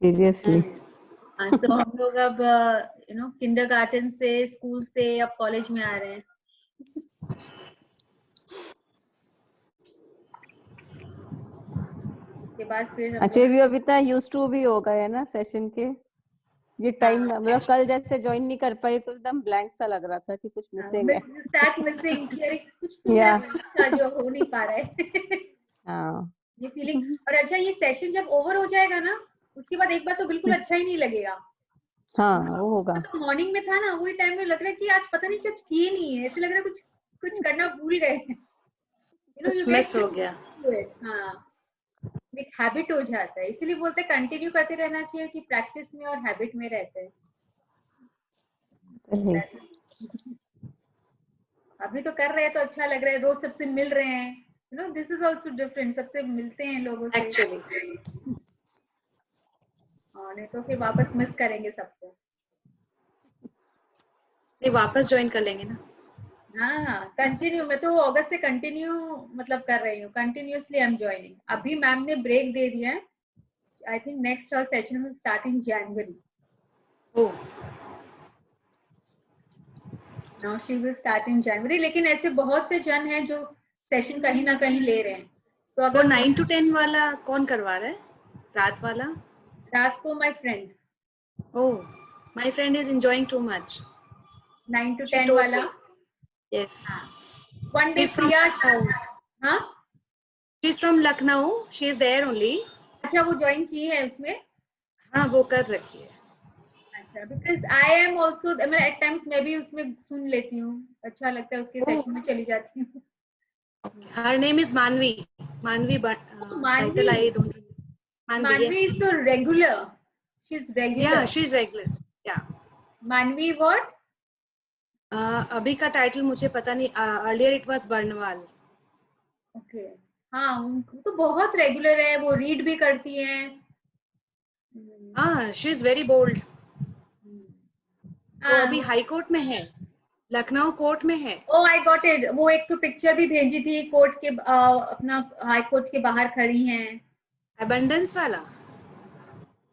Seriously. हाँ, तो हम लोग अब किंडरगार्टन से, स्कूल से अब कॉलेज में आ रहे हैं। उसके बाद फिर अच्छा, भी अभी तक यूज्ड टू भी हो गए है ना सेशन के ये टाइम। मतलब कल जैसे ज्वाइन नहीं कर पाई, कुछ एकदम ब्लैंक सा लग रहा था कि कुछ मिसिंग है। स्टार्ट मिसिंग कि अरे कुछ तो है जो हो नहीं पा रहा है। हाँ, ये फीलिंग। और अच्छा, ये सेशन जब ओवर हो जाएगा ना, उसके बाद एक बार तो बिल्कुल अच्छा ही नहीं लगेगा। हाँ वो होगा। तो मॉर्निंग में था ना, वही टाइम में लग रहा है कि आज पता नहीं कुछ किए नहीं है, ऐसे लग रहा है कुछ कुछ करना भूल गए। कुछ मिस हो गया। हाँ, एक हैबिट हो जाता है, इसीलिए बोलते हैं कंटिन्यू करते रहना चाहिए कि प्रैक्टिस में और हैबिट में रहते हैं। अभी तो कर रहे हैं तो अच्छा लग रहा है, रोज सबसे मिल रहे हैं। दिस इज ऑल्सो डिफरेंट, सबसे मिलते हैं लोगों से एक्चुअली। नहीं तो फिर वापस मिस करेंगे सबको। नहीं, वापस ज्वाइन कर लेंगे ना। हाँ, कंटिन्यू। मैं तो अगस्त से कंटिन्यू मतलब कर रही हूँ, कंटिन्यूअसली आई एम ज्वाइनिंग। अभी मैम ने ब्रेक दे दिया है। I think next session will start in January. Oh, now she will start in January. लेकिन ऐसे बहुत से जन हैं जो सेशन कहीं ना कहीं ले रहे हैं। तो वो अगर 9 to 10 वाला कौन करवा रहा है? रात वाला? रात को my friend. Oh, my friend is enjoying too much. 9 to She 10 told वाला। me. Yes. One day She's from Priya. Lucknow. हाँ, She's from Lucknow. She is there only. अच्छा, वो ज्वाइन की है उसमें। हाँ, वो कर रखी है। अच्छा, बिकॉज आई एम ऑल्सो, मैं एट टाइम्स मैं भी उसमें सुन लेती हूँ, अच्छा लगता है, उसके सेशन में चली जाती हूँ। Her name is Manvi. Manvi, but title I don't remember. Manvi, Manvi yes. is so regular. She's regular. Yeah, she's regular. Yeah. Manvi what? अभी का टाइटल मुझे पता नहीं। Earlier it was Barnwal. Okay. हाँ, उनको तो बहुत रेगुलर है, वो रीड भी करती हैं। हाँ, शी इज वेरी बोल्ड। वो अभी हाँ, हाई कोर्ट में है, लखनऊ कोर्ट में है। ओ आई गॉट इट। वो एक तो पिक्चर भी भेजी थी कोर्ट के, अपना हाई कोर्ट के बाहर खड़ी हैं। अबंडेंस वाला।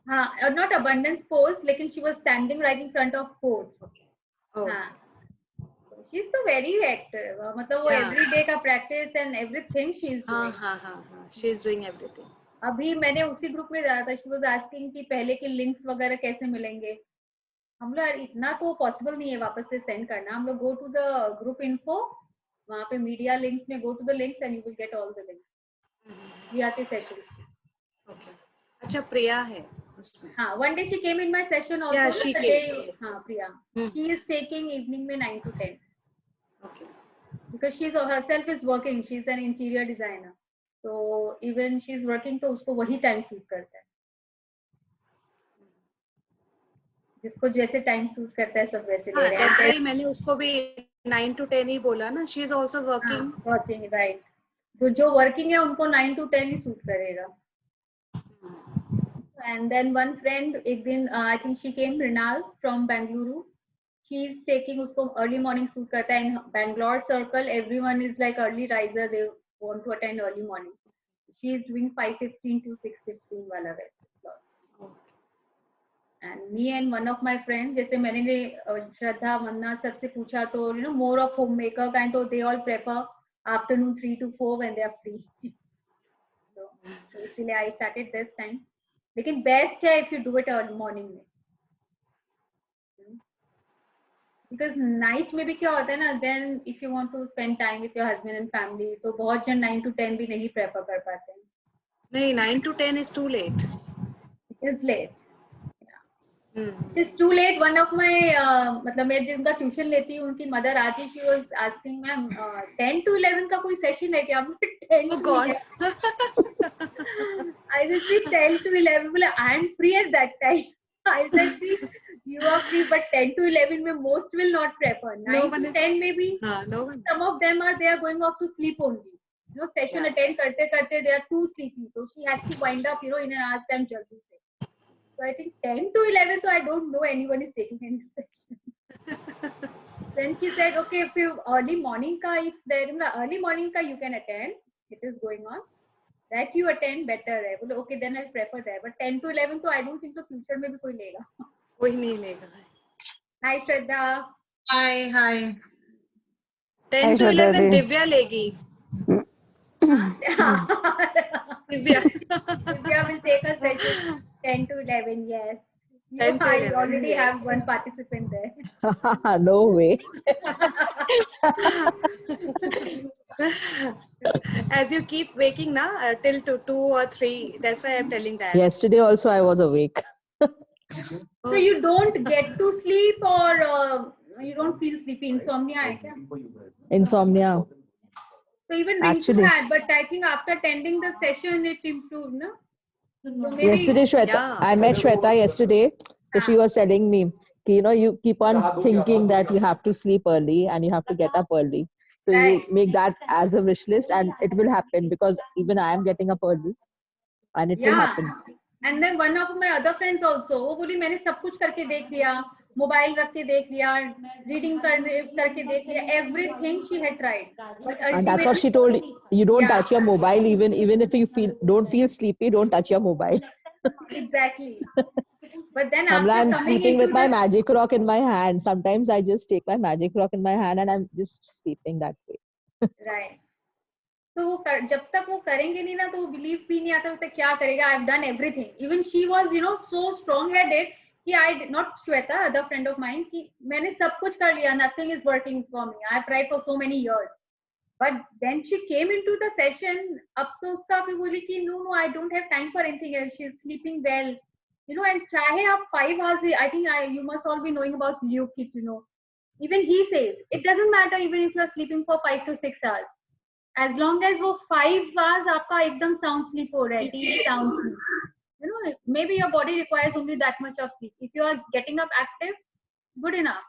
हाँ, नॉट अबंडेंस पोज, लेकिन she was standing right in front of court. हाँ, शी इज तो वेरी एक्टिव। मतलब वो एवरीडे का practice and everything she is doing. हाँ, शी इज डूइंग एवरीथिंग। अभी मैंने उसी ग्रुप में जाया था, शी वाज आस्किंग कि पहले के लिंक्स वगैरह कैसे मिलेंगे। हम लोग इतना तो पॉसिबल नहीं है वापस से सेंड करना। हम लोग go to the group info, वहाँ पे मीडिया लिंक्स में go to the links and you will get all the links Priya के सेशंस की। ओके, अच्छा, प्रिया है उसमें। हाँ, one day she came in my session also Yeah, she the day. came, yes. हाँ, Priya she is taking evening में 9 to 10 Okay. because she is herself is working, she is an interior designer, so even she is working, तो उसको वही time suit करता है। जिसको जैसे time suit करता है सब वैसे ले रहे हैं। that's why मैंने उसको भी 9 to 10 ही बोला ना। She is also working. Working, right. तो जो वर्किंग है उनको 9 to 10 ही सूट करेगा। And then one friend, एक दिन I think she came, Rinal from Bengaluru. She is taking, उसको early morning सूट करता है। In Bangalore circle, everyone is like early riser. They want to attend early morning. She is doing 5:15 to 6:15 वाला वैसे। And me and one of my friends, जैसे मैंने श्रद्धा, वंदना सबसे पूछा तो more of homemaker kind, so they all prefer afternoon 3 to 4 when they are free. So इसलिए I started this time. लेकिन best है if you do it early morning में, because night में भी क्या होता है ना, then if you want to spend time with your husband and family, तो बहुत जन 9 to 10 भी नहीं प्रेफर कर पाते हैं। नहीं, 9 to 10 is too late. It is late, it is too late. One of my, मतलब मैं जिनका ट्यूशन लेती हूँ उनकी मदर आती, she was asking ma'am 10 to 11 का कोई सेशन है क्या? 10 to 11 I said, see, 10 to 11, बोले I am free at that time. I said, see, you are free, but 10 to 11 में most will not prefer. 9 to 10 maybe. No one. Some of them they are going off to sleep only. Session attend करते करते they are too sleepy, so she has to wind up, in an hour's time जल्दी से. So I think 10 to 11, so I don't know anyone is taking any session. Then she said, okay, if you early morning ka, if there early morning ka you can attend, it is going on. that you attend better है. बोले okay then I'll prefer that. But 10 to 11 तो I don't think so future में भी कोई लेगा. कोई नहीं लेगा. Hi Shraddha. Hi. 10 Hi, to Shraddha 11 ji. Divya लेगी. Divya. Divya will take a session 10 to 11. Yes. 10 to I 11, already yes. have one participant there. No way. As you keep waking na till 2 or 3, that's why I'm telling that. Yesterday also I was awake. So you don't get to sleep or you don't feel sleepy? Insomnia hai kya? Insomnia. So even Rinku Actually. had, but I think after attending the session it improved, no? So maybe Yesterday, Shweta, Yeah. I met Shweta yesterday. So she was telling me, you keep on thinking that you have to sleep early and you have to get up early. So you Right. make that as a wish list and it will happen because even I am getting up early and it will Yeah. happen. And then one of my other friends also, वो बोली मैंने सब कुछ करके देख लिया, mobile रख के देख लिया, रीडिंग करके देख लिया, everything she had tried. But And that's what she told you don't touch your mobile even if you don't feel sleepy, don't touch your mobile. Exactly. But then Hamla, after I'm coming sleeping into with my the magic rock in my hand. Sometimes I just take my magic rock in my hand and I'm just sleeping that way. right. तो वो जब तक वो करेंगे नहीं ना तो वो बिलीव भी नहीं आता तो क्या करेगा. I have done everything. Even she was so strong headed कि I not Shweta other friend of mine कि मैंने सब कुछ कर लिया. Nothing is working for me. I have tried for so many years. But then she came into the session. अब तो उसका भी बोली कि no I don't have time for anything else. She is sleeping well. And chahe aap 5 hours, I think you must all be knowing about Luke Kit, even he says it doesn't matter even if you are sleeping for 5 to 6 hours. As long as वो 5 hours आपका एकदम sound sleep हो रहा है, deep sound sleep. Maybe your body requires only that much of sleep. If you are getting up active, good enough.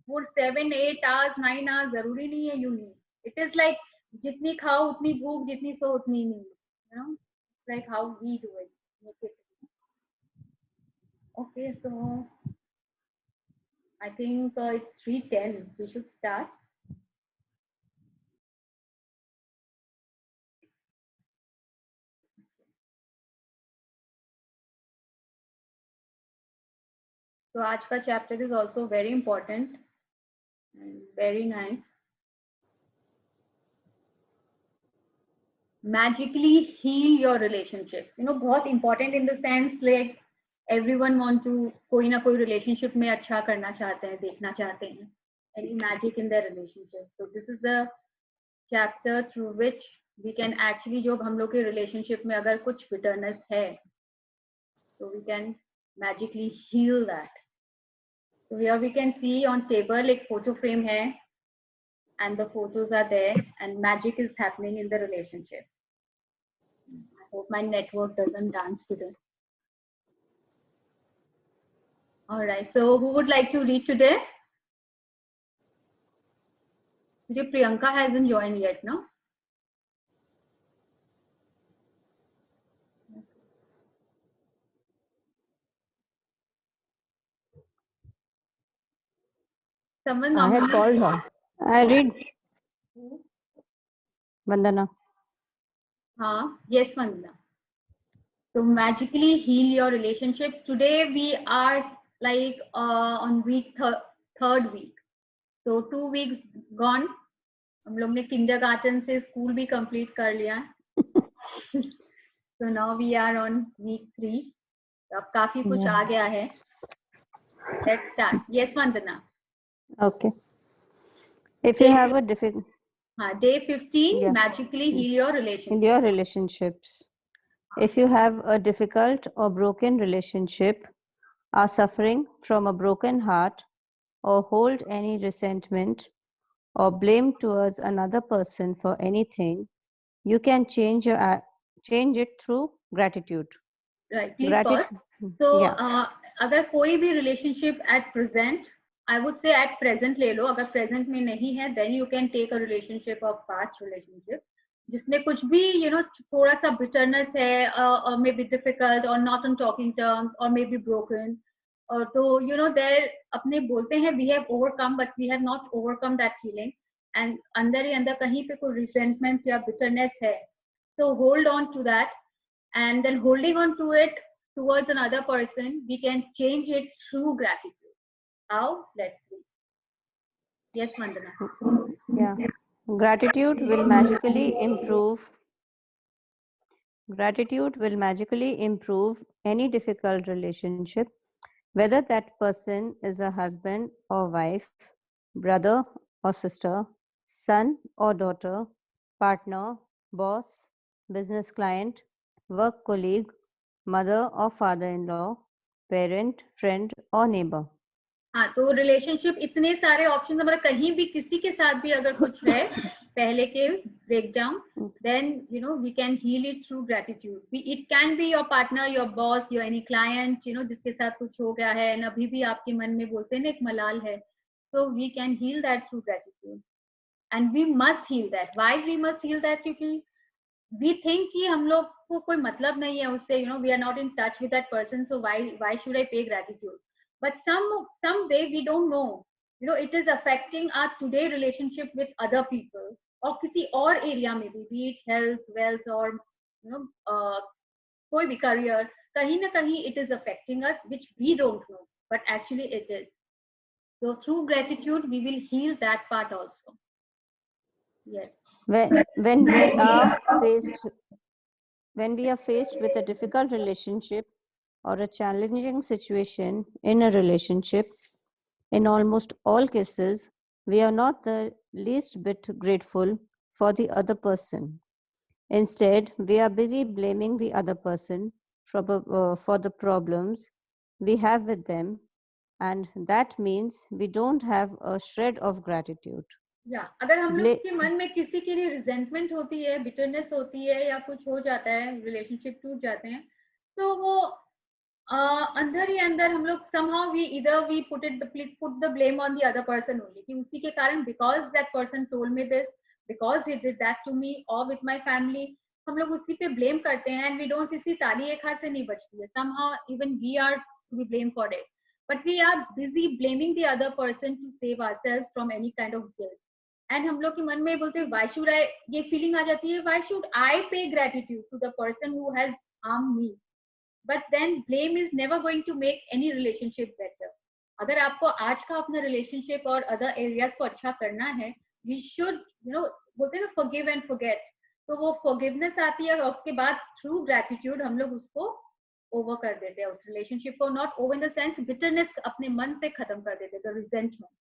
वो 7, 8 hours, 9 hours जरूरी नहीं है. You need. It is like जितनी खाओ उतनी भूख, जितनी सो उतनी नींद. It's like how we do it. Make it. Okay, so I think it's 3:10. We should start. So आज का chapter is also very important and very nice. Magically heal your relationships. बहुत important in the sense like everyone want to कोई ना कोई relationship में अच्छा करना चाहते हैं, देखना चाहते हैं. Any magic in their relationship. So this is the chapter through which we can actually जो हम लोग के relationship में अगर कुछ bitterness है, so we can magically heal that. So here we can see on table एक photo frame है and the photos are there and magic is happening in the relationship. I hope my network doesn't dance today. All right, so who would like to read today? Priyanka hasn't joined yet, no? Someone I had called her. I read. Vandana. Yes, Vandana. So magically heal your relationships. Today we are like on week third week. So 2 weeks gone. हम लोग ने kindergarten से school भी complete कर लिया. So now we are on week 3. अब काफी कुछ आ गया है. Let's start. Yes, Vandana. Okay. If you have a difficult day 15, magically heal your relationships. in your relationships. If you have a difficult or broken relationship, are suffering from a broken heart, or hold any resentment or blame towards another person for anything, you can change it through gratitude. Right. Please pause. So, अगर कोई भी relationship at present, I would say at present ले लो. अगर present में नहीं है, then you can take a relationship of past relationship, जिसमें कुछ भी थोड़ा सा bitterness है, or maybe difficult, or not on talking terms, or maybe broken. और तो there अपने बोलते हैं we have overcome, but we have not overcome that feeling. And अंदर ही अंदर कहीं पे कोई resentment या bitterness है, So hold on to that, and then holding on to it towards another person, we can change it through gratitude. How? Let's see. Yes, Vandana. Yeah. Gratitude will magically improve. Gratitude will magically improve any difficult relationship, whether that person is a husband or wife, brother or sister, son or daughter, partner, boss, business client, work colleague, mother or father in law, parent, friend, or neighbor. हाँ, तो relationship इतने सारे option, मतलब कहीं भी किसी के साथ भी अगर कुछ है पहले के breakdown, then you know we can heal it through gratitude. It can be your partner, your boss, your any client, you know, जिसके साथ कुछ हो गया है and अभी भी आपके मन में बोलते हैं ना एक मलाल है, so we can heal that through gratitude, and we must heal that. Why we must heal that? क्योंकि we think कि हम लोग को कोई मतलब नहीं है उससे, you know, we are not in touch with that person, so why should I pay gratitude? But some way we don't know, you know, it is affecting our today relationship with other people or किसी और area में भी, be it health, wealth or you know कोई भी career, कहीं ना कहीं it is affecting us which we don't know, but actually it is. So through gratitude we will heal that part also. Yes. When we are faced with a difficult relationship or a challenging situation in a relationship, in almost all cases, we are not the least bit grateful for the other person. Instead, we are busy blaming the other person for the problems we have with them, and that means we don't have a shred of gratitude. या अगर हम लोग के मन में किसी के लिए रिजेंटमेंट होती है, बिटरनेस होती है, या कुछ हो जाता है, रिलेशनशिप टूट जाते हैं, तो वो अंदर ही अंदर हम लोग somehow we put the blame on the other person only, कि उसी के कारण, because that person told me this, because he did that to me or with my family, हम लोग उसी पे blame करते हैं, and we don't see ताली एक हाथ से नहीं बचती है, somehow even we are to be blamed for it, but we are busy blaming the other person to save ourselves from any kind of guilt. And हम लोग के मन में बोलते हैं व्हाई शुड आई, ये फीलिंग आ जाती है, why should I pay gratitude to the person who has harm me, but then blame is never going to make any relationship better. अगर आपको आज का अपना रिलेशनशिप और अदर एरियाज को अच्छा करना है, वी शुड यू नो, बोलते हैं ना फॉरगिव एंड फॉरगेट, तो वो फॉरगिवनेस आती है और उसके बाद थ्रू ग्रेटिट्यूड हम लोग उसको ओवर कर देते हैं, उस रिलेशनशिप को, not over in the sense bitterness अपने मन से खत्म कर देते हैं, the resentment.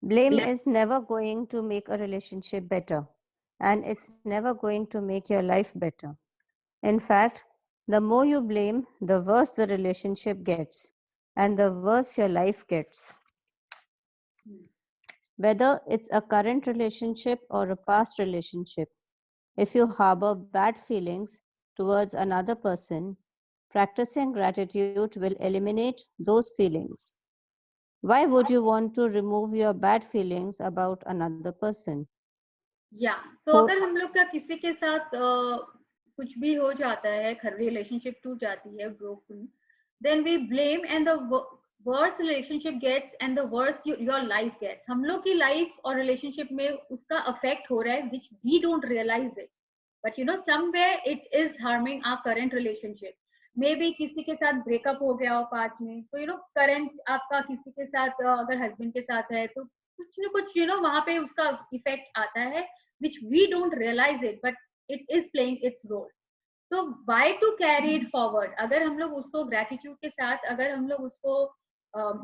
Blame is never going to make a relationship better, and it's never going to make your life better. In fact, the more you blame, the worse the relationship gets, and the worse your life gets. Whether it's a current relationship or a past relationship, if you harbor bad feelings towards another person, practicing gratitude will eliminate those feelings. Why would you want to remove your bad feelings about another person? या तो अगर हम लोग का किसी के साथ कुछ भी हो जाता है, रिलेशनशिप टूट जाती है, broken, then we blame and the worse relationship gets and the worse your life gets. हम लोग की लाइफ और रिलेशनशिप में उसका अफेक्ट हो रहा है which we don't realise it, but you know somewhere it is harming our current relationship. Maybe किसी के साथ ब्रेकअप हो गया हो पास में, तो यू नो करंट आपका किसी के साथ अगर हस्बैंड के साथ है, तो कुछ ना कुछ यू नो वहां पे उसका इफेक्ट आता है which we don't realize it, but it is playing its role. So why to carry it forward? अगर हम लोग उसको gratitude के साथ, अगर हम लोग उसको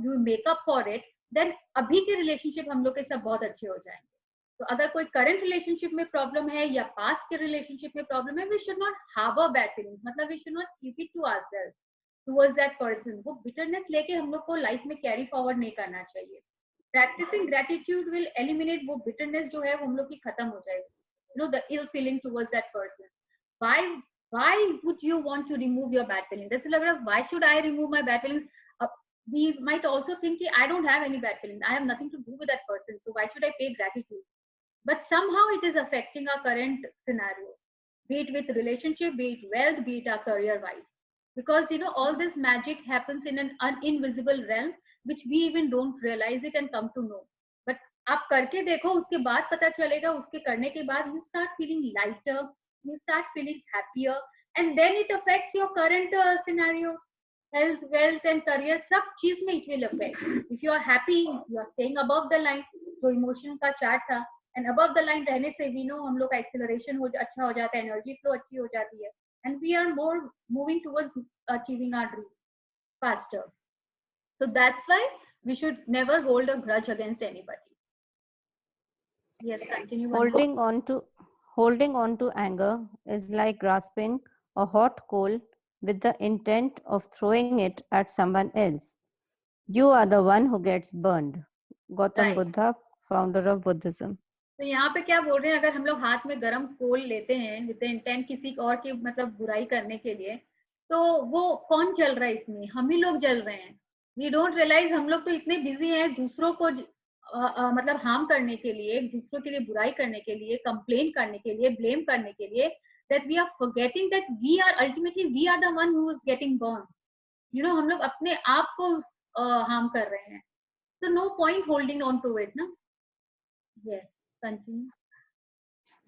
you make up for it, then अभी के relationship हम लोग के सब बहुत अच्छे हो जाएंगे. तो अगर कोई current relationship में problem है या past के relationship में problem है, we should not harbor bad feelings. मतलब we should not keep it to ourselves towards that person. वो bitterness लेके हम लोग को life में carry forward नहीं करना चाहिए. Practicing gratitude will eliminate वो bitterness जो है वो हम लोग की खत्म हो जाएगी, you know, the ill feeling towards that person. Why would you want to remove your bad feelings? जैसे लग रहा है why should I remove my bad feelings? We might also think कि I don't have any bad feelings, I have nothing to do with that person, so why should I pay gratitude? But somehow it is affecting our current scenario, be it with relationship, be it wealth, be it our career wise, because you know all this magic happens in an invisible realm which we even don't realize it and come to know. But आप करके देखो, उसके बाद पता चलेगा, उसके करने के बाद you start feeling lighter, you start feeling happier, and then it affects your current scenario, health, wealth and career, सब चीज में it will affect. If you are happy, you are staying above the line. जो emotion का chart था, and above the line रहने से we know हम लोग का acceleration अच्छा हो जाता है, energy flow अच्छी हो जाती है, and we are more moving towards achieving our dreams faster. So that's why we should never hold a grudge against anybody. Yes, continue. Holding on to anger is like grasping a hot coal with the intent of throwing it at someone else. You are the one who gets burned. Gautam Buddha, founder of Buddhism. तो यहाँ पे क्या बोल रहे हैं, अगर हम लोग हाथ में गरम कोल लेते हैं विद इंटेंट किसी और की मतलब बुराई करने के लिए, तो वो कौन जल रहा है इसमें? हम ही लोग जल रहे हैं. वी डोंट रियलाइज हम लोग तो इतने बिजी हैं दूसरों को मतलब हार्म करने के लिए, दूसरों के लिए बुराई करने के लिए, कंप्लेन करने के लिए, ब्लेम करने के लिए, that we are forgetting that we are ultimately the one who is getting burned. You know, हम लोग अपने आप को हार्म कर रहे हैं. So no point holding on to it, na? Yes, continue.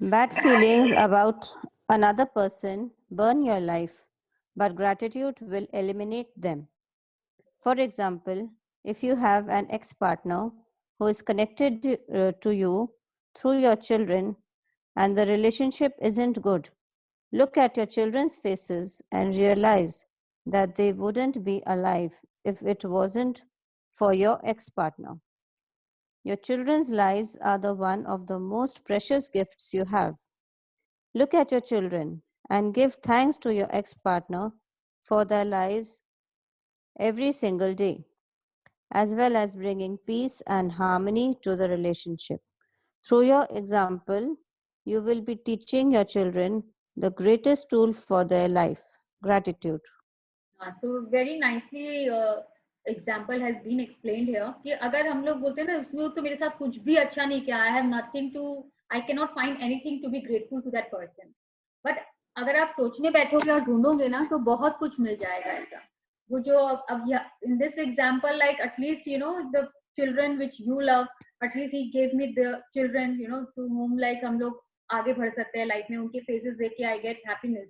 Bad feelings about another person burn your life, but gratitude will eliminate them. For example, if you have an ex-partner who is connected to you through your children and the relationship isn't good, look at your children's faces and realize that they wouldn't be alive if it wasn't for your ex-partner. Your children's lives are the one of the most precious gifts you have. Look at your children and give thanks to your ex-partner for their lives every single day, as well as bringing peace and harmony to the relationship. Through your example, you will be teaching your children the greatest tool for their life, gratitude. So very nicely example has been explained here कि अगर हम लोग बोलते हैं ना उसमें तो मेरे साथ कुछ भी अच्छा नहीं किया, I have nothing to, I cannot find anything to be grateful to that person. But अगर आप सोचने बैठोगे और ढूंढोगे ना तो बहुत कुछ मिल जाएगा ऐसा. वो जो अब in this example, like at least you know the children which you love, at least he gave me the children, you know, to whom like हम लोग आगे बढ़ सकते हैं लाइफ में, उनके फेसेस देख के I get happiness.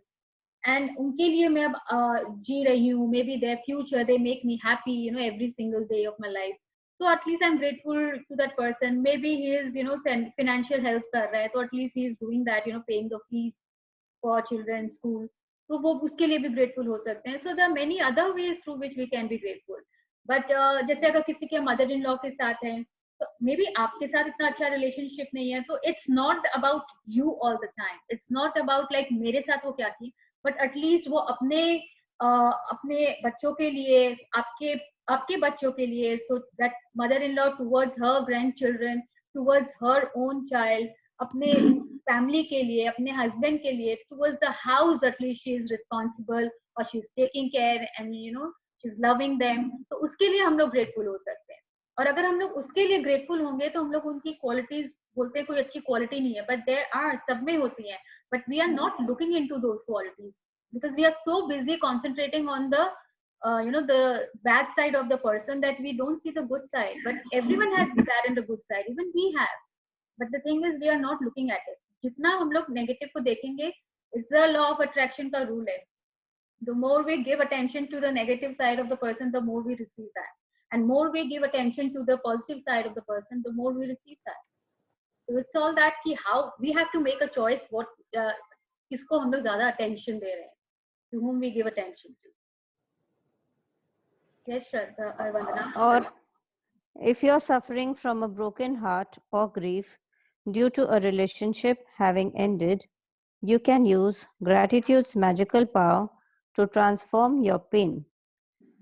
एंड उनके लिए मैं अब जी रही हूँ. Maybe their future they make me happy, you know, every single day of my life. तो at least I am grateful to that person. Maybe he is, you know, financial help कर रहा है, तो at least he is doing that, you know, paying the fees for children school. तो वो उसके लिए भी ग्रेटफुल हो सकते हैं. So there are many other ways through which we can be grateful. But जैसे अगर किसी के मदर इन लॉ के साथ है, तो मे बी आपके साथ इतना अच्छा रिलेशनशिप नहीं है, तो it's not about you all the time. It's not about like मेरे साथ वो क्या की, बट एटलीस्ट वो अपने बच्चों के लिए, आपके आपके बच्चों के लिए, so that mother in law towards her grandchildren, towards her own child, अपने फैमिली के लिए, अपने हस्बैंड के लिए, towards the house, at least she is responsible और she is taking care and you know she is loving them. तो उसके लिए हम लोग ग्रेटफुल हो सकते हैं. और अगर हम लोग उसके लिए ग्रेटफुल होंगे तो हम लोग उनकी क्वालिटीज, बोलते हैं कोई अच्छी क्वालिटी नहीं है, बट देयर आर, सब में होती है, but we are not looking into those qualities because we are so busy concentrating on the you know, the bad side of the person, that we don't see the good side. But everyone has the bad and the good side, even we have. But the thing is we are not looking at it. जितना हम लोग negative को देखेंगे, it's the law of attraction का rule है. The more we give attention to the negative side of the person, the more we receive that, and more we give attention to the positive side of the person, the more we receive that. So it's all that कि how we have to make a choice what किसको हम लोग ज्यादा attention दे रहे हैं, to whom we give attention to. Yes, Shraddha, Vandana. Or if you're suffering from a broken heart or grief due to a relationship having ended, you can use gratitude's magical power to transform your pain.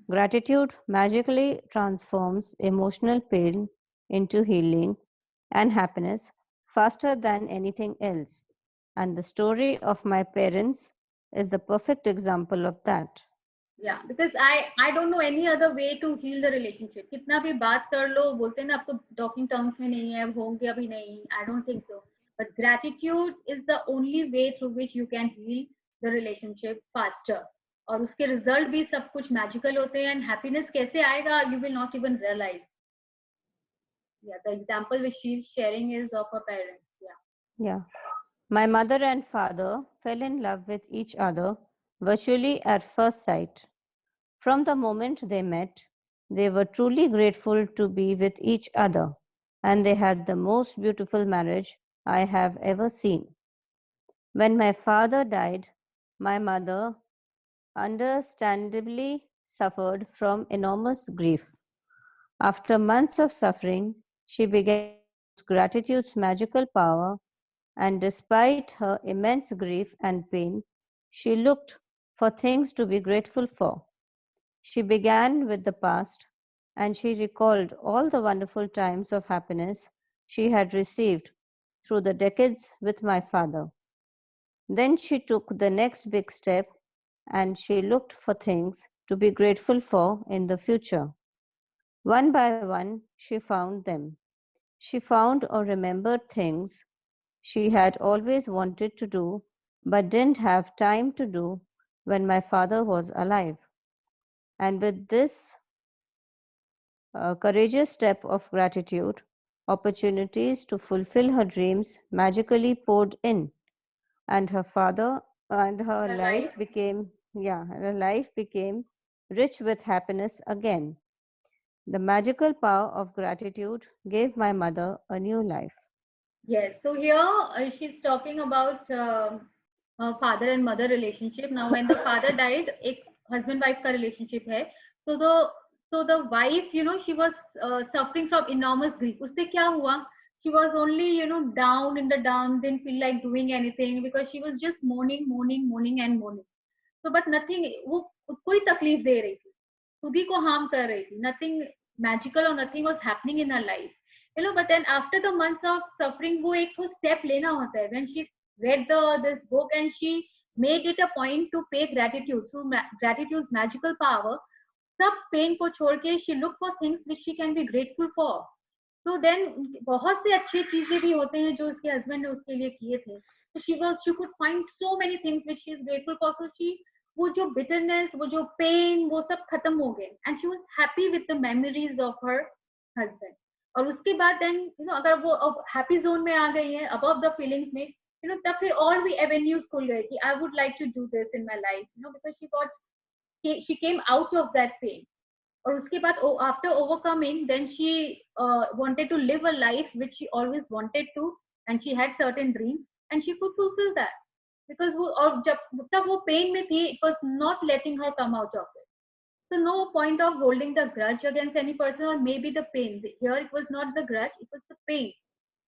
Gratitude magically transforms emotional pain into healing and happiness faster than anything else. And the story of my parents is the perfect example of that. Yeah, because I don't know any other way to heal the relationship. कितना भी बात कर लो, बोलते हैं ना अब तो talking terms में नहीं है, होंगे अभी नहीं. I don't think so. But gratitude is the only way through which you can heal the relationship faster. और उसके result भी सब कुछ magical होते हैं. And happiness कैसे आएगा, you will not even realize. Yeah, the example which she's sharing is of her parents. Yeah. Yeah. My mother and father fell in love with each other virtually at first sight. From the moment they met, they were truly grateful to be with each other, and they had the most beautiful marriage I have ever seen. When my father died, my mother understandably suffered from enormous grief. After months of suffering, she began to use gratitude's magical power, and despite her immense grief and pain, she looked for things to be grateful for. She began with the past, and she recalled all the wonderful times of happiness she had received through the decades with my father. Then she took the next big step and she looked for things to be grateful for in the future. One by one, she found them. She found or remembered things she had always wanted to do but didn't have time to do when my father was alive. And with this courageous step of gratitude, opportunities to fulfill her dreams magically poured in, and her father and her Her life life. became, yeah, her life became rich with happiness again. The magical power of gratitude gave my mother a new life. Yes. So here she's talking about father and mother relationship. Now, when the father died, एक husband wife का relationship है. So the wife, she was suffering from enormous grief. उससे क्या हुआ? She was only down in the dump, didn't feel like doing anything because she was just moaning, moaning, moaning, and moaning. So but nothing, वो कोई तकलीफ दे रही थी, खुद ही को harm कर रही थी. Nothing magical or nothing was happening in her life. But then after the months of suffering, वो एक तो step लेना होता है. When she read this book and she made it a point to pay gratitude through gratitude's magical power, सब pain को छोड़ के she looked for things which she can be grateful for. तो देन बहुत से अच्छे चीजें भी होते हैं जो उसके हस्बैंड ने उसके लिए किए थे. तो she could find so many things which she is grateful for. So she, वो जो बिटरनेस, वो जो पेन, वो सब खत्म हो गए and she was happy with the memories of her husband. और उसके बाद देन अगर वो अब हैप्पी जोन में आ गई है, अबव द फीलिंग्स में, तब फिर और भी एवेन्यूज खुल गए कि I would like to do this in my life, because she came out of that pain. और उसके बाद after overcoming, then she wanted to live a life which she always wanted to, and she had certain dreams and she could fulfill that because वो और जब तक वो pain में थी, it was not letting her come out of it. So no point of holding the grudge against any person, or maybe the pain. Here it was not the grudge, it was the pain,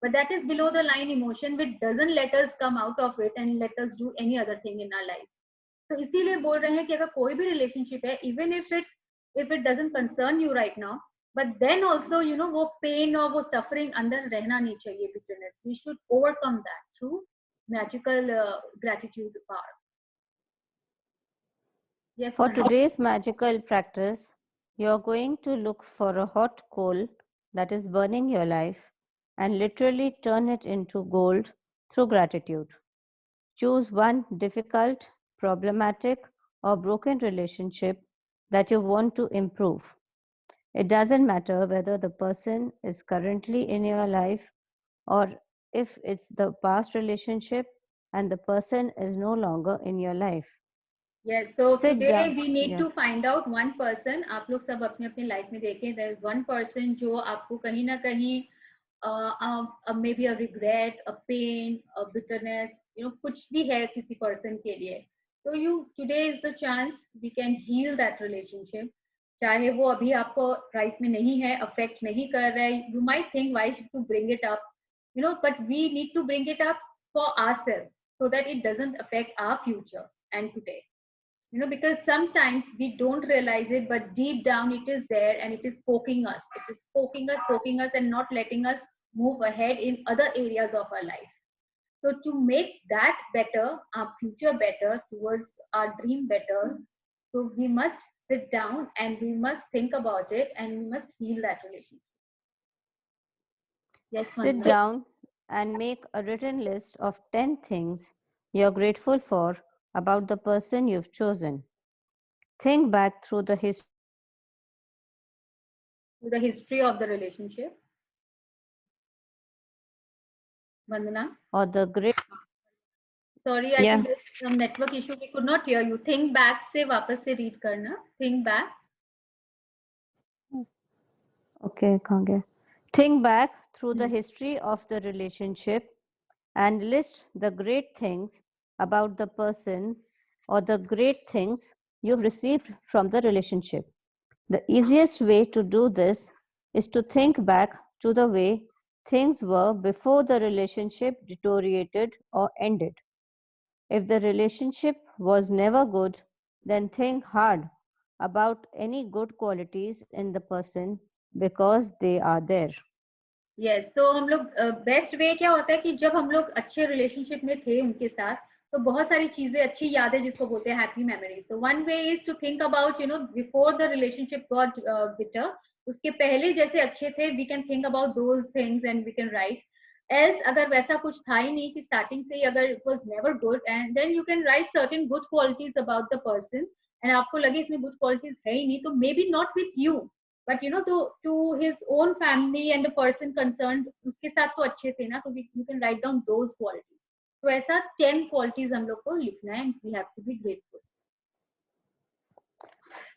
but that is below the line emotion which doesn't let us come out of it and let us do any other thing in our life. तो इसीलिए बोल रहे हैं कि अगर कोई भी relationship है, even if it doesn't concern you right now, but then also वो पेन और वो सफरिंग अंदर रहना नहीं चाहिए. Bitterness, we should overcome that through magical gratitude power. Yes, For Manoj. today's magical practice, you're going to look for a hot coal that is burning your life and literally turn it into gold through gratitude. Choose one difficult, problematic, or broken relationship that you want to improve. It doesn't matter whether the person is currently in your life or if it's the past relationship and the person is no longer in your life. Yes, so Sit today down. we need Yeah. to find out one person. आप लोग सब अपने अपने life में देखें, there is one person जो आपको कहीं ना कहीं maybe a regret, a pain, a bitterness, कुछ भी है किसी person के लिए. So today is the chance we can heal that relationship. चाहे वो अभी आपको right में नहीं है, affect नहीं कर रहा है. You might think why should you bring it up, but we need to bring it up for ourselves so that it doesn't affect our future and today. Because sometimes we don't realize it, but deep down it is there and it is poking us. It is poking us, and not letting us move ahead in other areas of our life. So to make that better, our future better, towards our dream better, so we must sit down and we must think about it and we must heal that relationship. Yes, Sit Mansa. down and make a written list of 10 things you're grateful for about the person you've chosen. Think back through the history The history of the relationship. Vandana. or the great. Sorry, I Yeah. think there's some network issue. We could not hear you. Think back से वापस से read करना. Think back. Okay, Kange. Think back through the history of the relationship and list the great things about the person or the great things you've received from the relationship. The easiest way to do this is to think back to the way things were before the relationship deteriorated or ended. If the relationship was never good, then think hard about any good qualities in the person because they are there. Yes तो हम लोग best way क्या होता है कि जब हम लोग अच्छे रिलेशनशिप में थे उनके साथ तो बहुत सारी चीजें अच्छी यादें जिसको बोलते हैं happy memories so one way is to think about before the relationship got bitter उसके पहले जैसे अच्छे थे we can think about those things and we can write as अगर वैसा कुछ था ही नहीं कि स्टार्टिंग से ही अगर it was never good and then you can write certain good qualities about the person and आपको लगे इसमें गुड क्वालिटीज है ही नहीं तो maybe not with you but to his own family and the person concerned उसके साथ तो अच्छे थे ना तो you can write down those qualities तो ऐसा 10 qualities हम लोग को लिखना है and we have to be grateful.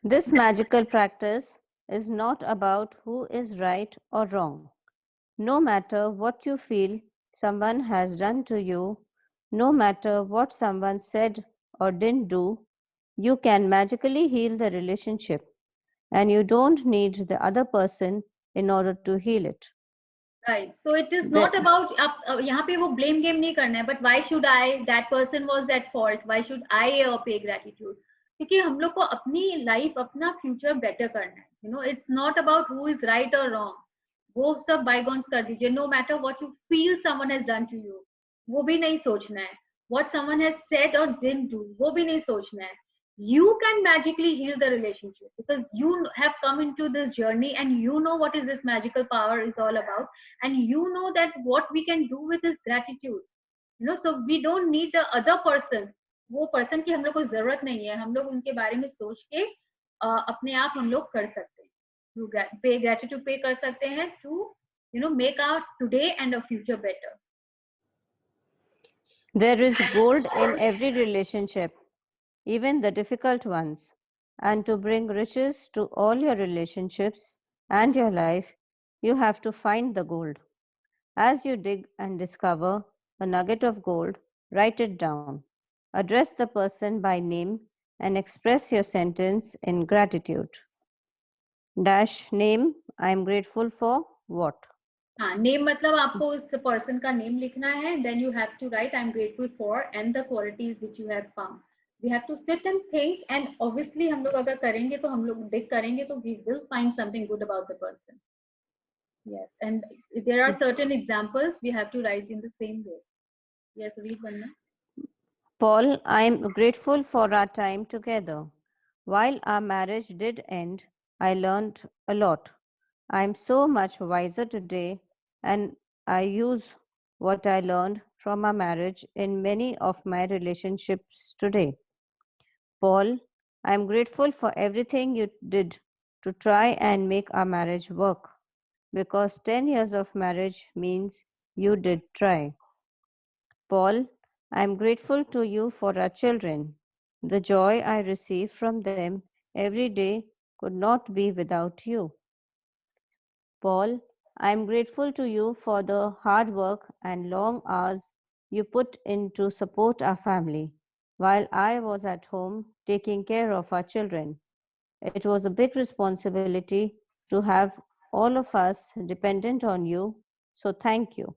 This magical practice is not about who is right or wrong. No matter what you feel someone has done to you, no matter what someone said or didn't do, you can magically heal the relationship and you don't need the other person in order to heal it. Right. So it is The, not about अब यहाँ पे वो blame game नहीं करना है but why should I that person was at fault why should I pay gratitude क्योंकि हम लोग को अपनी life अपना future better करना है it's not about who is right or wrong वो सब bygones कर दीजिए no matter what you feel someone has done to you वो भी नहीं सोचना है what someone has said or didn't do वो भी नहीं सोचना है you can magically heal the relationship because you have come into this journey and you know what is this magical power is all about and you know that what we can do with this gratitude so we don't need the other person वो person की हम लोग को जरूरत नहीं है हम लोग उनके बारे में सोच के अपने आप हम लोग कर सकते हैं पे gratitude पे कर सकते हैं to make our today and a future better. there is gold in every relationship, even the difficult ones. And to bring riches to all your relationships and your life, you have to find the gold. As you dig and discover a nugget of gold, write it down. Address the person by name and express your sentence in gratitude. Dash name, I am grateful for what? हाँ name मतलब आपको उस person का name लिखना है then you have to write I am grateful for and the qualities which you have found we have to sit and think and obviously हम लोग अगर करेंगे तो हम लोग डिग करेंगे तो we will find something good about the person yes and there are certain examples we have to write in the same way. Yes, read one. Paul, I am grateful for our time together. While our marriage did end, I learned a lot. I am so much wiser today, and I use what I learned from our marriage in many of my relationships today. Paul, I am grateful for everything you did to try and make our marriage work, because 10 years of marriage means you did try. Paul, I am grateful to you for our children. The joy I receive from them every day could not be without you. Paul, I am grateful to you for the hard work and long hours you put in to support our family while I was at home taking care of our children. It was a big responsibility to have all of us dependent on you, so thank you.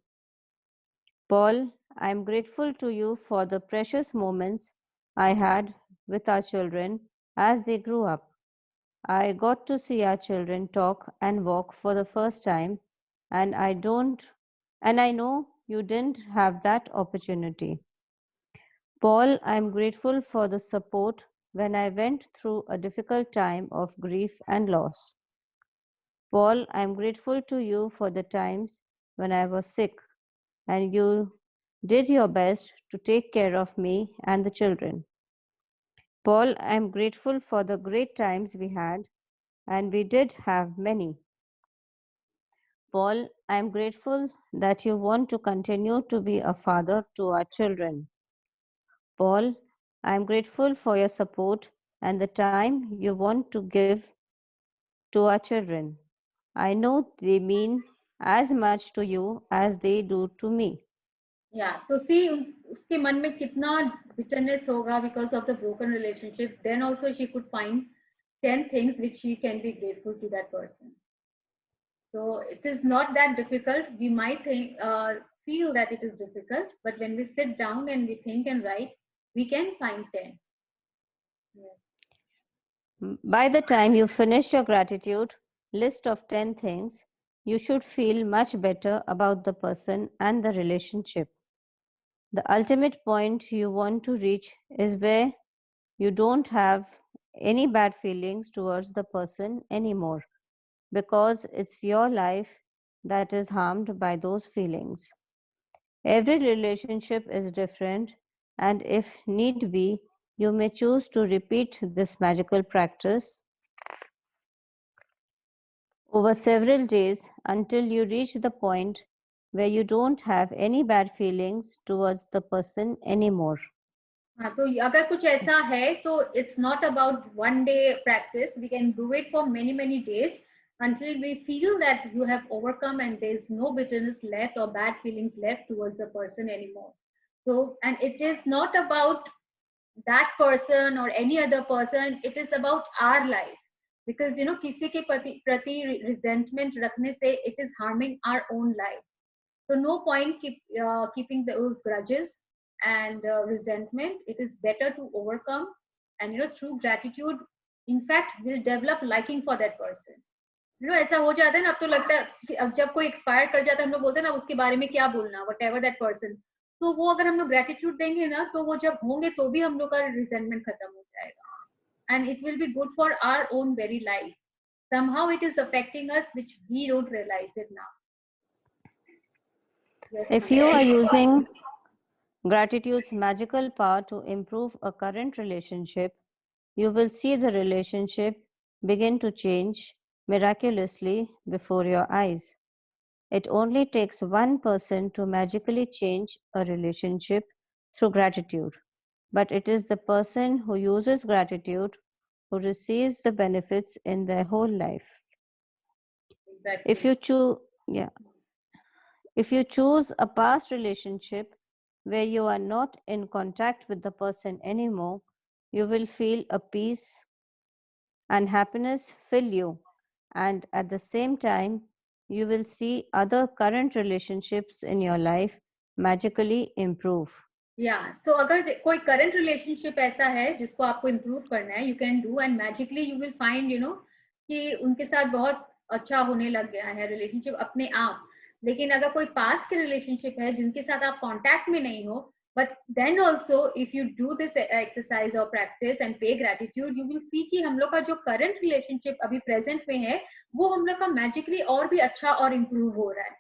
Paul, I am grateful to you for the precious moments I had with our children as they grew up. I got to see our children talk and walk for the first time, and I know you didn't have that opportunity. Paul, I am grateful for the support when I went through a difficult time of grief and loss. Paul, I am grateful to you for the times when I was sick and you did your best to take care of me and the children. Paul, I am grateful for the great times we had, and we did have many. Paul, I am grateful that you want to continue to be a father to our children. Paul, I am grateful for your support and the time you want to give to our children. I know they mean as much to you as they do to me. Yeah, so see, उसके मन में कितना bitterness होगा because of the broken relationship. Then also she could find 10 things which she can be grateful to that person. So it is not that difficult. We might feel that it is difficult, but when we sit down and we think and write, we can find 10. Yes. By the time you finish your gratitude list of 10 things, you should feel much better about the person and the relationship. The ultimate point you want to reach is where you don't have any bad feelings towards the person anymore, because it's your life that is harmed by those feelings. Every relationship is different, and if need be, you may choose to repeat this magical practice over several days until you reach the point where you don't have any bad feelings towards the person anymore. हाँ, तो अगर कुछ ऐसा है तो it's not about one day practice. We can do it for many days until we feel that you have overcome and there is no bitterness left or bad feelings left towards the person anymore. So, and it is not about that person or any other person. It is about our life, because किसी के प्रति resentment रखने से it is harming our own life. So no point keeping those grudges and resentment. It is better to overcome, and through gratitude, in fact, we'll develop liking for that person. ऐसा हो जाता है ना, अब तो लगता है कि अब जब कोई एक्सपायर कर जाता है हम लोग बोलते हैं ना उसके बारे में क्या बोलना, वट एवर दैट पर्सन. तो वो अगर हम लोग ग्रेटिट्यूड देंगे ना, तो वो जब होंगे तो भी हम लोग का रिजेंटमेंट खत्म हो जाएगा, and it will be good for our own very life. Somehow it is affecting us, which we don't realize it now. Yes, if you are using gratitude's magical power to improve a current relationship, you will see the relationship begin to change miraculously before your eyes. It only takes one person to magically change a relationship through gratitude, but it is the person who uses gratitude who receives the benefits in their whole life. exactly. If you choose a past relationship where you are not in contact with the person anymore, you will feel a peace and happiness fill you, and at the same time, you will see other current relationships in your life magically improve. So अगर कोई current relationship ऐसा है जिसको आपको improve करना है, you can do, and magically you will find कि उनके साथ बहुत अच्छा होने लग गया है रिलेशनशिप अपने आप. लेकिन अगर कोई पास्ट के रिलेशनशिप है जिनके साथ आप कांटेक्ट में नहीं हो, but then also if you do this exercise और practice and pay gratitude, you will see कि हम लोग का जो करंट रिलेशनशिप अभी प्रेजेंट में है वो हम लोग का मैजिकली और भी अच्छा और इम्प्रूव हो रहा है.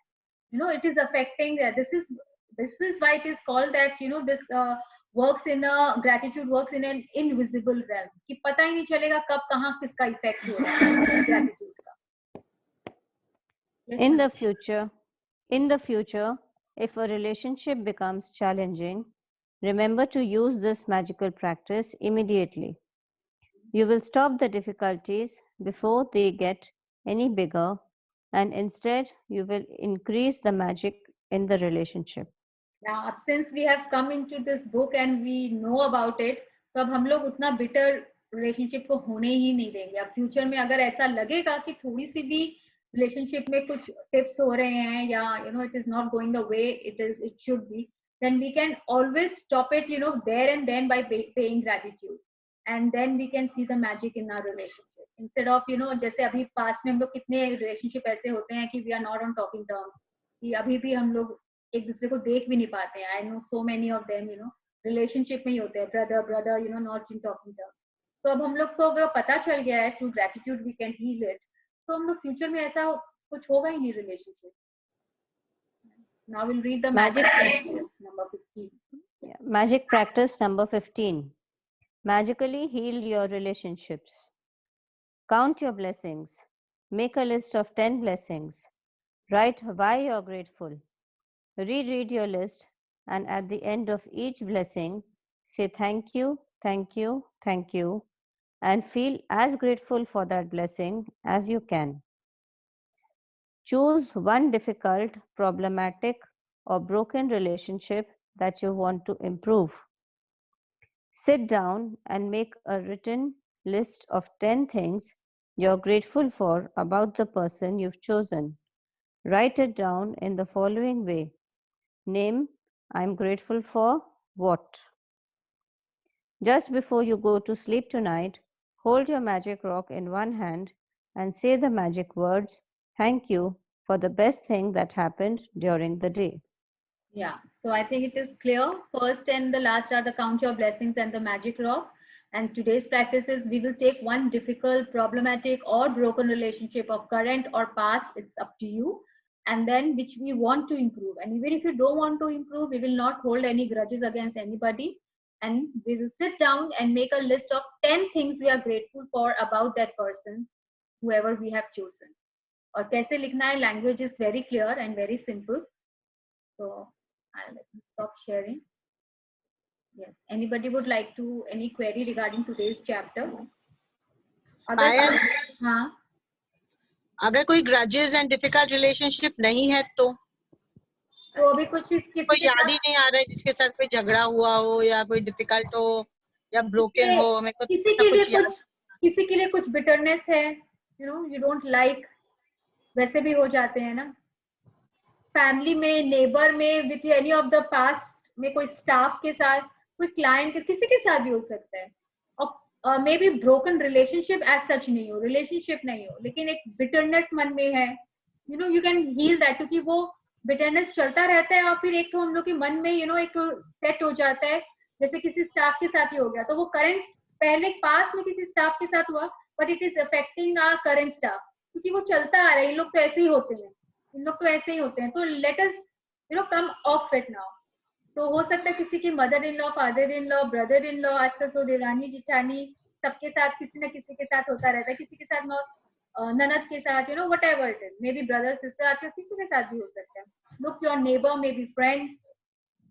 It is affecting. This is why it is called that this works in a gratitude works in an invisible realm, कि पता ही नहीं चलेगा कब कहाँ किसका इफेक्ट हो रहा है gratitude का. In the future, if a relationship becomes challenging, remember to use this magical practice immediately. You will stop the difficulties before they get any bigger, and instead you will increase the magic in the relationship. Now, since we have come into this book and we know about it, तो अब हम लोग उतना bitter relationship को होने ही नहीं देंगे. अब फ्यूचर में अगर ऐसा लगेगा कि थोड़ी सी भी रिलेशनशिप में कुछ टिप्स हो रहे हैं या it is not going the way it should be, then we can always stop it there and then by paying gratitude, and then we can see the magic in our relationship instead of जैसे अभी past में हम लोग कितने relationship ऐसे होते हैं कि we are not on talking terms, कि अभी भी हम लोग एक दूसरे को देख भी नहीं पाते हैं. I know so many of them relationship में ही होते हैं, brother not in talking terms. तो अब हम लोग को अगर पता चल गया है through gratitude we can heal it, तो हम लोग फ्यूचर में ऐसा कुछ होगा ही नहीं relationship. Now will read the magic practice number 15. Magic practice number 15. Magically heal your relationships. Count your blessings. Make a list of 10 blessings. Write why you're grateful. Reread your list, and at the end of each blessing, say thank you, thank you, thank you, and feel as grateful for that blessing as you can. Choose one difficult, problematic, or broken relationship that you want to improve. Sit down and make a written list of 10 things you're grateful for about the person you've chosen. Write it down in the following way. Name, I'm grateful for what? Just before you go to sleep tonight, hold your magic rock in one hand and say the magic words, thank you for the best thing that happened during the day. Yeah, so I think it is clear. First and the last are the count your blessings and the magic rock. And today's practice is we will take one difficult, problematic, or broken relationship of current or past, it's up to you, and then which we want to improve. And even if you don't want to improve, we will not hold any grudges against anybody. And we will sit down and make a list of 10 things we are grateful for about that person, whoever we have chosen. और कैसे लिखना है, language is very clear and very simple. So I'll let me stop sharing. Yes. Anybody would like to any query regarding today's chapter? पायल, हाँ. अगर कोई grudges and difficult relationship नहीं है तो अभी कुछ किसी कोई के याद ही नहीं आ रहा है जिसके साथ कोई झगड़ा हुआ हो या कोई डिफिकल्ट हो या ब्रोकन हो, मेरे को किसी सब के लिए कुछ याद. किसी के लिए कुछ बिटरनेस है, you don't like, वैसे भी हो जाते हैं ना. फैमिली में, नेबर में, with any of the past में, कोई स्टाफ के साथ, कोई क्लाइंट, किसी के साथ भी हो सकता है. और maybe broken relationship as such नहीं हो, रिलेशनशिप नहीं हो, लेकिन एक बिटरनेस मन में है, यू कैन हील दैट, क्योंकि वो बिटरनेस चलता रहता है और फिर एक तो हम लोग के मन में एक सेट हो जाता है. जैसे किसी स्टाफ के साथ ही हो गया, तो वो करंट पहले पास में किसी स्टाफ के साथ हुआ, but it is affecting our current staff, क्योंकि वो चलता आ रहा है. इन लोग तो ऐसे ही होते हैं, इन लोग तो ऐसे ही होते हैं, तो let us come of it now. तो हो सकता है किसी की mother in law, father in law, brother in law, आजकल तो देरानी जिठानी सबके साथ किसी ना किसी के साथ होता रहता है, किसी के साथ ननद के साथ, what ever it is, may be brother sister, आजकल किसी के साथ भी हो सकता है. Look your neighbour, may be friends,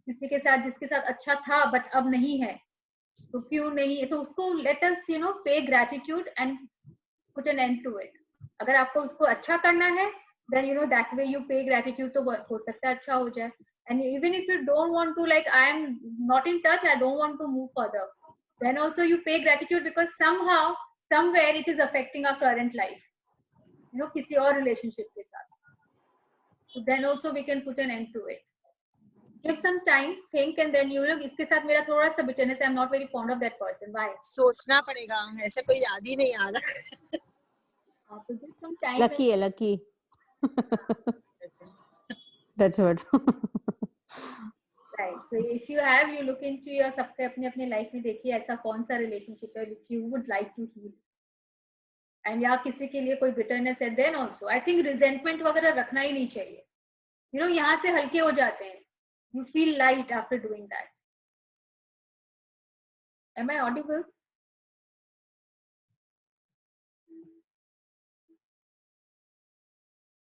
किसी के साथ जिसके साथ अच्छा था बट अब नहीं है, तो क्यों नहीं है, तो उसको let us pay gratitude and put an end to it. अगर आपको उसको अच्छा करना है, then that way you pay gratitude, तो हो सकता है अच्छा हो जाए. And even if you don't want to, like I am not in touch, I don't want to move further, then also you pay gratitude, because somehow somewhere it is affecting our current life, किसी और relationship के साथ. So then also we can put an end to it. Give some time, think, and then इसके साथ मेरा थोड़ा सा bitterness, I am not very fond of that person. Why? सोचना पड़ेगा, ऐसे कोई याद ही नहीं आ रहा. So give some time. Lucky है, lucky. That's what. Right. So if you have, you look into your सबके अपने अपने लाइफ में देखिए ऐसा कौन सा रिलेशनशिप है which you would like to heal. And या किसी के लिए कोई bitterness है, then also I think resentment वगैरह रखना ही नहीं चाहिए. यहाँ से हल्के हो जाते हैं. You feel light after doing that. Am I audible?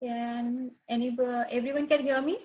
Can everyone can hear me?